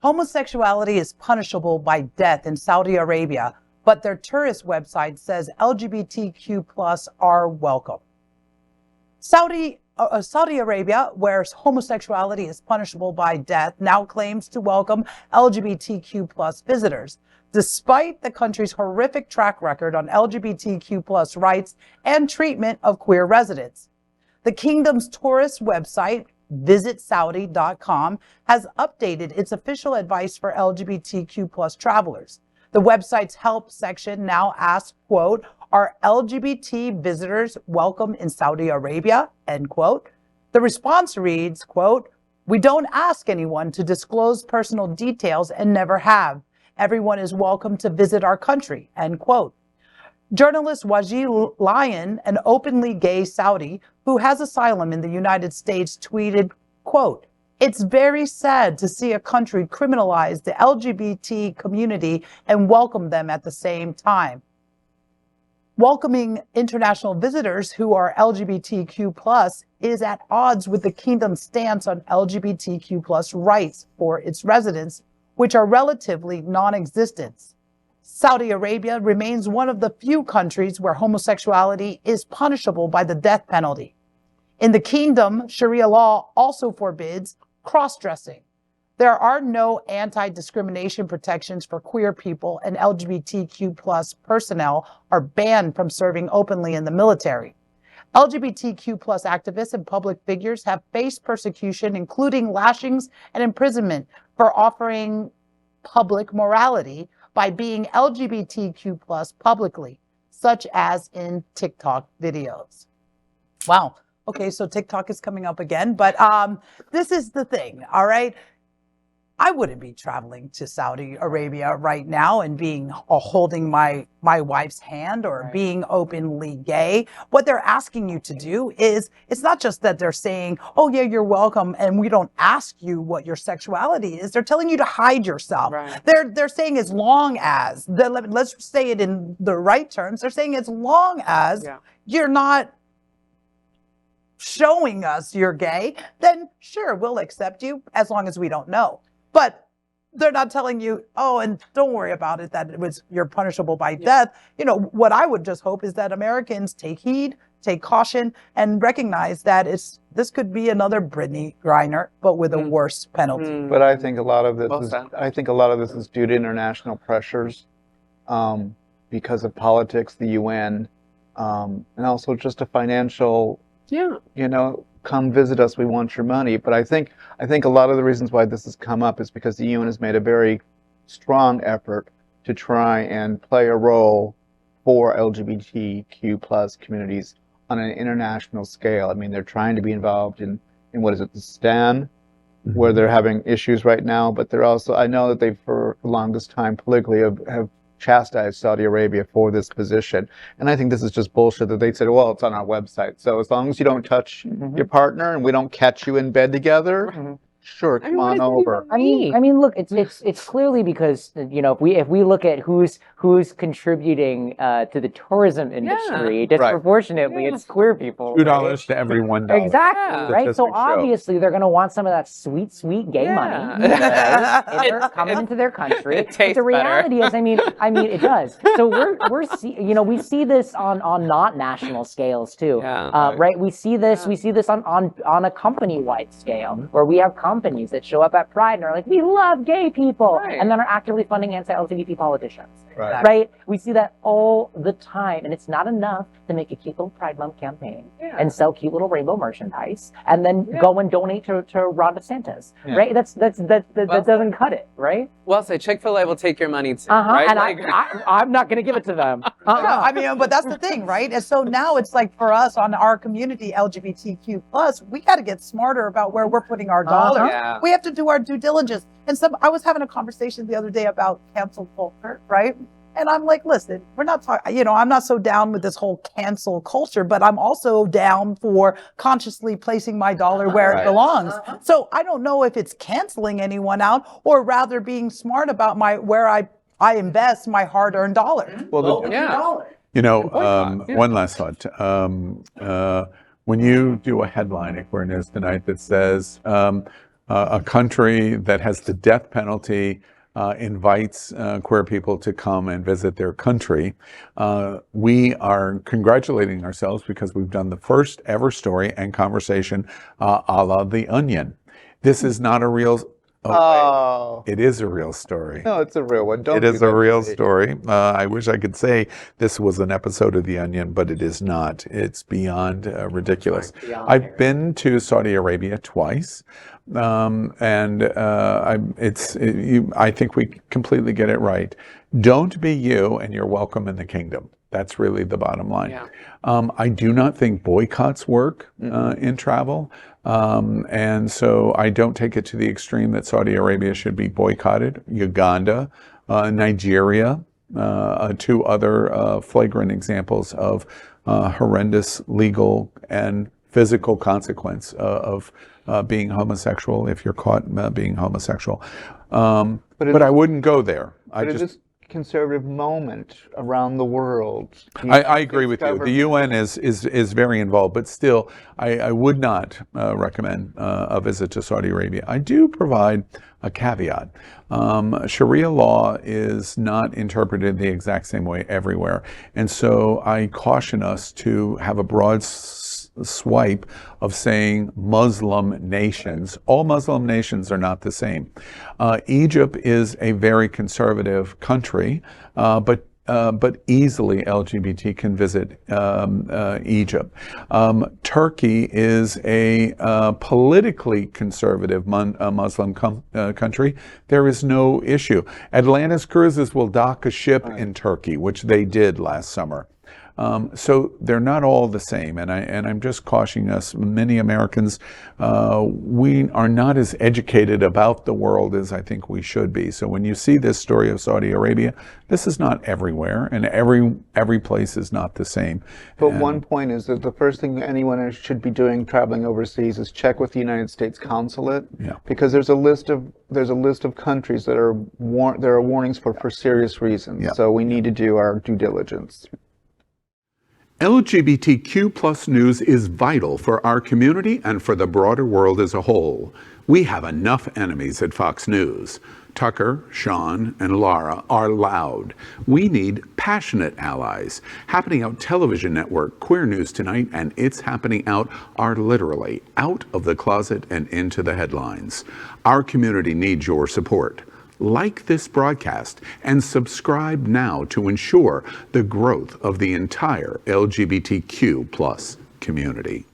Homosexuality is punishable by death in Saudi Arabia, but their tourist website says LGBTQ plus are welcome. Saudi Arabia, where homosexuality is punishable by death, now claims to welcome LGBTQ plus visitors, despite the country's horrific track record on LGBTQ plus rights and treatment of queer residents. The kingdom's tourist website, visitsaudi.com, has updated its official advice for LGBTQ plus travelers. The website's help section now asks, quote, "Are LGBT visitors welcome in Saudi Arabia?" End quote. The response reads, quote, "We don't ask anyone to disclose personal details and never have. Everyone is welcome to visit our country," end quote. Journalist Wajeeh Lion, an openly gay Saudi who has asylum in the United States, tweeted, quote, "It's very sad to see a country criminalize the LGBT community and welcome them at the same time. Welcoming international visitors who are LGBTQ plus is at odds with the kingdom's stance on LGBTQ plus rights for its residents, which are relatively non-existent. Saudi Arabia remains one of the few countries where homosexuality is punishable by the death penalty. In the kingdom, Sharia law also forbids cross-dressing. There are no anti-discrimination protections for queer people, and LGBTQ plus personnel are banned from serving openly in the military. LGBTQ plus activists and public figures have faced persecution, including lashings and imprisonment, for offering public morality by being LGBTQ plus publicly, such as in TikTok videos. Wow. Okay, so TikTok is coming up again, but this is the thing, all right? I wouldn't be traveling to Saudi Arabia right now and holding my wife's hand or being openly gay. What they're asking you to do is, it's not just that they're saying, oh yeah, you're welcome, and we don't ask you what your sexuality is. They're telling you to hide yourself. Right. They're saying as long as, let's say it in the right terms, they're saying as long as you're not showing us you're gay, then sure, we'll accept you as long as we don't know. But they're not telling you, oh, and don't worry about it, that you're punishable by death. You know, what I would just hope is that Americans take heed, take caution, and recognize that this could be another Brittany Griner, but with a worse penalty. But I think a lot of this is due to international pressures, because of politics, the UN, and also just a financial, you know, come visit us, we want your money. But I think a lot of the reasons why this has come up is because the UN has made a very strong effort to try and play a role for LGBTQ plus communities on an international scale. I mean, they're trying to be involved in what is it, the STAN, where they're having issues right now, but they're also, I know that they for the longest time politically have chastised Saudi Arabia for this position. And I think this is just bullshit that they said, well, it's on our website. So as long as you don't touch your partner and we don't catch you in bed together, sure, come on over. I mean, look, it's clearly because, you know, if we look at who's contributing to the tourism industry disproportionately, it's queer people. $2 to every $1. Exactly, right? So obviously they're going to want some of that sweet, sweet gay money coming into their country. It tastes but the reality is, I mean, it does. So we see this on not national scales too, right? We see this on a company-wide scale where we have companies that show up at Pride and are like, we love gay people, and then are actively funding anti-LGBT politicians. Right? We see that all the time, and it's not enough to make a cute little Pride Month campaign and sell cute little rainbow merchandise, and then go and donate to Ron DeSantis. Right? That doesn't cut it. Right? Well, say Chick-fil-A will take your money too. Right? And I'm not going to give it to them. No, I mean, but that's the thing, right? And so now it's like for us on our community, LGBTQ plus, we got to get smarter about where we're putting our dollars. We have to do our due diligence. And I was having a conversation the other day about cancel culture, right? And I'm like, listen, we're not talking, you know, I'm not so down with this whole cancel culture, but I'm also down for consciously placing my dollar where it belongs. So I don't know if it's canceling anyone out or rather being smart about where I invest my hard-earned dollar. Well, you know, one last thought. When you do a headline, like we're in tonight, that says, a country that has the death penalty invites queer people to come and visit their country. We are congratulating ourselves because we've done the first ever story and conversation a la The Onion. This is not a real... Oh, it is a real story. No, it's a real one. Don't it is a real story. I wish I could say this was an episode of The Onion, but it is not. It's beyond ridiculous. I've been to Saudi Arabia twice, and I think we completely get it right. Don't be you, and you're welcome in the kingdom. That's really the bottom line. Yeah. I do not think boycotts work in travel. And so I don't take it to the extreme that Saudi Arabia should be boycotted. Uganda, Nigeria, two other flagrant examples of horrendous legal and physical consequence of being homosexual if you're caught being homosexual. But I wouldn't go there. Conservative moment around the world. I agree with you. The UN is very involved, but still, I would not recommend a visit to Saudi Arabia. I do provide a caveat. Sharia law is not interpreted the exact same way everywhere, and so I caution us to have a broad swipe of saying Muslim nations. All Muslim nations are not the same. Egypt is a very conservative country, but easily LGBT can visit Egypt. Turkey is a politically conservative Muslim country. There is no issue. Atlantis Cruises will dock a ship in Turkey, which they did last summer. So they're not all the same, and I'm just cautioning us. Many Americans, we are not as educated about the world as I think we should be. So when you see this story of Saudi Arabia, this is not everywhere, and every place is not the same. But one point is that the first thing anyone should be doing traveling overseas is check with the United States consulate, because there's a list of countries that are there are warnings for serious reasons. Yeah. So we need to do our due diligence. LGBTQ plus news is vital for our community and for the broader world as a whole. We have enough enemies at Fox News. Tucker, Sean, and Laura are loud. We need passionate allies. Happening Out Television Network, Queer News Tonight, and It's Happening Out are literally out of the closet and into the headlines. Our community needs your support. Like this broadcast and subscribe now to ensure the growth of the entire LGBTQ plus community.